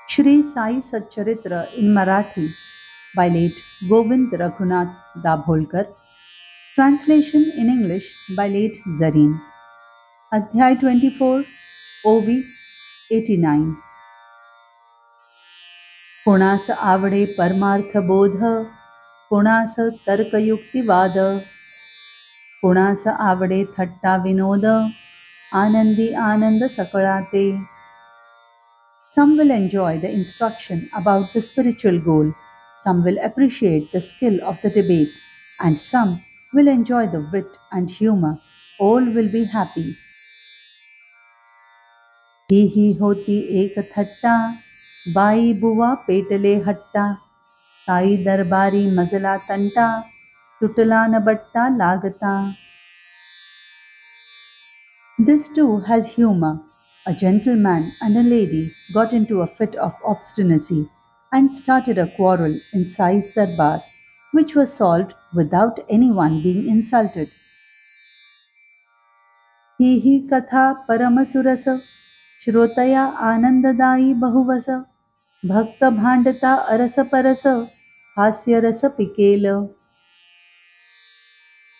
Shri Sai Satcharitra in Marathi by late Govind Raghunath Dabholkar. Translation in English by late Zareen. Adhyay 24, OV 89. कोणास आवडे परमार्थ बोध, कोणास तर्कयुक्तिवाद, कोणास आवडे थट्टा विनोद, आनंदी आनंद सकळाते. Some will enjoy the instruction about the spiritual goal, some will appreciate the skill of the debate, and some will enjoy the wit and humor. All will be happy. ही होती एक थट्टा, by बुवा पेटले हट्टा, साई दरबारी मजला तंटा, तुटला न बट्टा लागता. This too has humor. A gentleman and a lady got into a fit of obstinacy and started a quarrel in Sai's darbar, which was solved without anyone being insulted. ही कथा परमसुरस, श्रोतया आनंददायी बहुवस, भक्त भांडता अरस परस, हास्यरस पिकेल.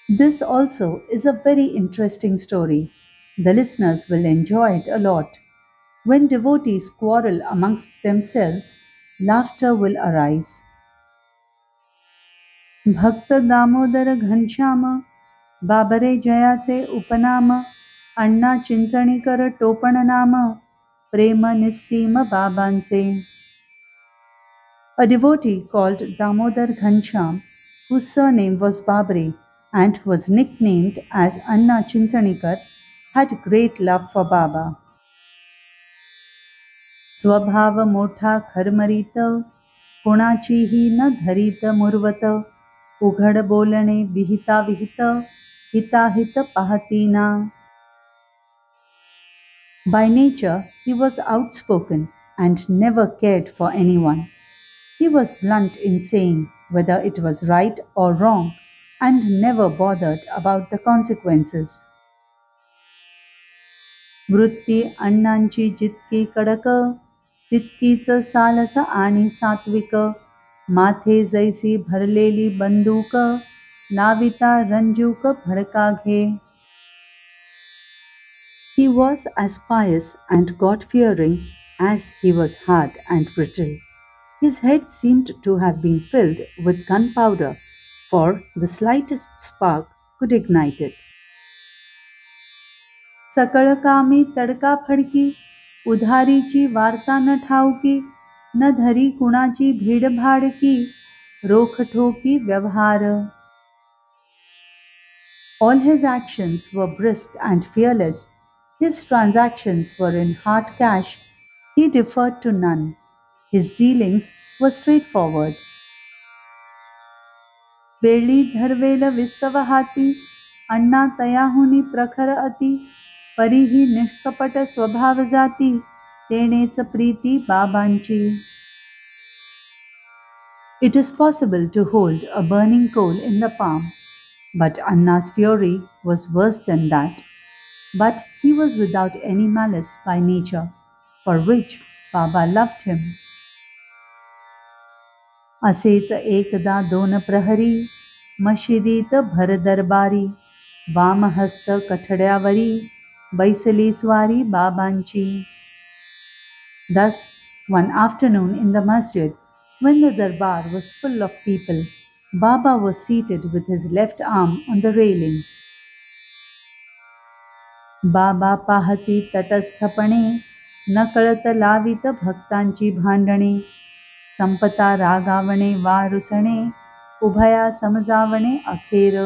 This also is a very interesting story. The listeners will enjoy it a lot. When devotees quarrel amongst themselves, laughter will arise. भक्त दामोदर घनश्याम, बाबरे जयाचे उपनाम, अण्णा चिंचणीकर टोपण नाम, प्रेम निस्सीम बाबांचे. A devotee called Damodar Ghanshyam, whose surname was Babre and was nicknamed as Anna Chinchanikar, had great love for Baba. स्वभाव मोठा खरमरीत, कोणाचीही न धरीत मुरवत, उघड बोलणे विहिता विहित, हिताहित पाहतीना. By nature, he was outspoken and never cared for anyone. He was blunt in saying whether it was right or wrong and never bothered about the consequences. वृत्ती अण्णांची जितकी कडक, तितकीच सालस आणि सात्विक, माथे जैसी भरलेली बंदूक, लाविता रंजूक भडका घे. He was as pious and God-fearing as he was hard and brittle. His head seemed to have been filled with gunpowder, for the slightest spark could ignite it. सकळ कामी तडका फडकी, उधारीची वार्ता न ठाऊकी, न धरी कुणाची भीड भाडकी, रोखठोकी व्यवहार. All his actions were brisk and fearless. His transactions were in hard cash. He deferred to none. His dealings were straightforward. वेळी धरवेल विस्तव हाती, अण्णा तयाहुनी प्रखर अति, परीही निष्कपट स्वभाव जाती, तेणेच प्रीती बाबांची. It is possible to hold a burning coal in the palm, but Anna's fury was worse than that. But he was without any malice by nature, for which Baba loved him. असेच एकदा दोन प्रहरी, मशिदीत भर दरबारी, वामहस्त कठड्यावरी, बैसली स्वारी बाबांची. Thus, one afternoon in the masjid, when the darbar was full of people, Baba was seated with his left arm on the railing. बाबा पाहती तटस्थपणे, नकळत लावित भक्तांची भांडणे, संपता रागावणे वा रुसणे, उभया समजावणे अखेर.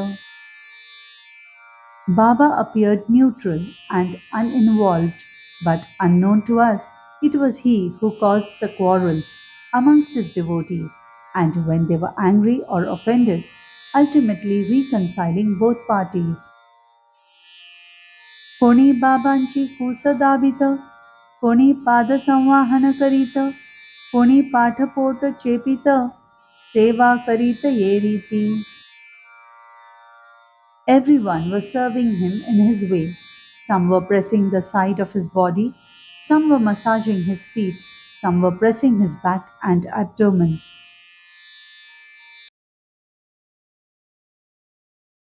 Baba appeared neutral and uninvolved, but unknown to us, it was he who caused the quarrels amongst his devotees, and when they were angry or offended, ultimately reconciling both parties. कोणी बाबांची कूस दाबित, कोणी पादसंवाहन करीत, कोणी पाठपोट चेपित, सेवा करीत ये रीती. Everyone was serving him in his way. Some were pressing the side of his body, some were massaging his feet, some were pressing his back and abdomen.